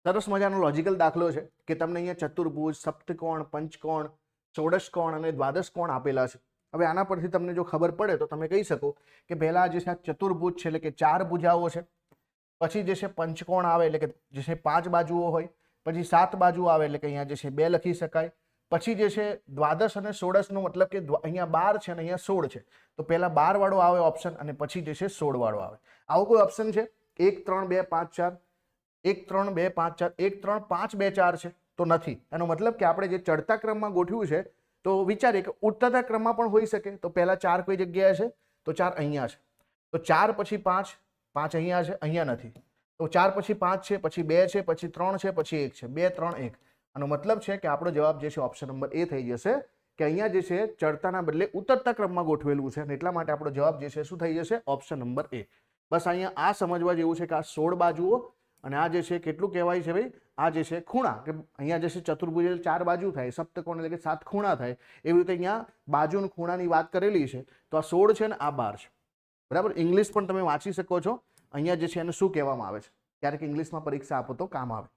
સરસ મજાનો લોજિકલ દાખલો છે કે તમને અહીંયા ચતુર્ભુજ, સપ્તકોણ, પંચકોણ, ષોડશકોણ અને દ્વાદશકોણ આપેલા છે. હવે આના પરથી તમને જો ખબર પડે તો તમે કહી શકો કે પહેલા જે છે ચતુર્ભુજ છે એટલે કે 4 ભુજાઓ છે, પછી જે છે પંચકોણ આવે એટલે કે જે છે 5 બાજુઓ હોય, પછી 7 બાજુ આવે એટલે કે અહીંયા જે છે 2 લખી શકાય, પછી જે છે દ્વાદશ અને ષોડશનો મતલબ કે અહીંયા 12 છે અને અહીંયા 16 છે, તો પહેલા 12 વાળો આવે ઓપ્શન અને પછી જે છે 16 વાળો આવે. આવો કોઈ ઓપ્શન છે 1 3 2 5 4 1 3 2 5 4 1 3 5 2 4 છે? તો નથી. એનો મતલબ કે આપણે જે ચડતા ક્રમમાં ગોઠવ્યું છે તો વિચારીએ કે ઉતરતા ક્રમમાં પણ હોઈ શકે. તો પહેલા 4 કઈ જગ્યાએ છે? તો 4 અહીંયા છે. તો 4 પછી 5, 5 અહીંયા છે, અહીંયા નથી. તો 4 પછી 5 છે, પછી 2 છે, પછી 3 છે, પછી 1 છે. 2 3 1. આનો મતલબ છે કે આપણો જવાબ જે છે ઓપ્શન નંબર એ થઈ જશે કે અહીંયા જે છે ચડતાના બદલે ઉતરતા ક્રમમાં ગોઠવેલું છે અને એટલા માટે આપણો જવાબ જે છે શું થઈ જશે? ઓપ્શન નંબર એ. બસ અહીંયા આ સમજવા જેવું છે કે આ 16 બાજુઓ અને આ જે છે કેટલું કહેવાય છે ભાઈ? આ જે છે ખૂણા, કે અહીંયા જે છે ચતુર્ભુજ 4 બાજુ થાય, સપ્તકોણ એટલે કે 7 ખૂણા થાય, એવી રીતે અહીંયા બાજુ અને ખૂણાની વાત કરેલી છે. તો આ 16 છે ને આ 12 છે, બરાબર. ઇંગ્લિશ પણ તમે વાંચી શકો છો અહીંયા જે છે એને શું કહેવામાં આવે છે, ક્યારેક ઇંગ્લિશમાં પરીક્ષા આપો તો કામ આવે.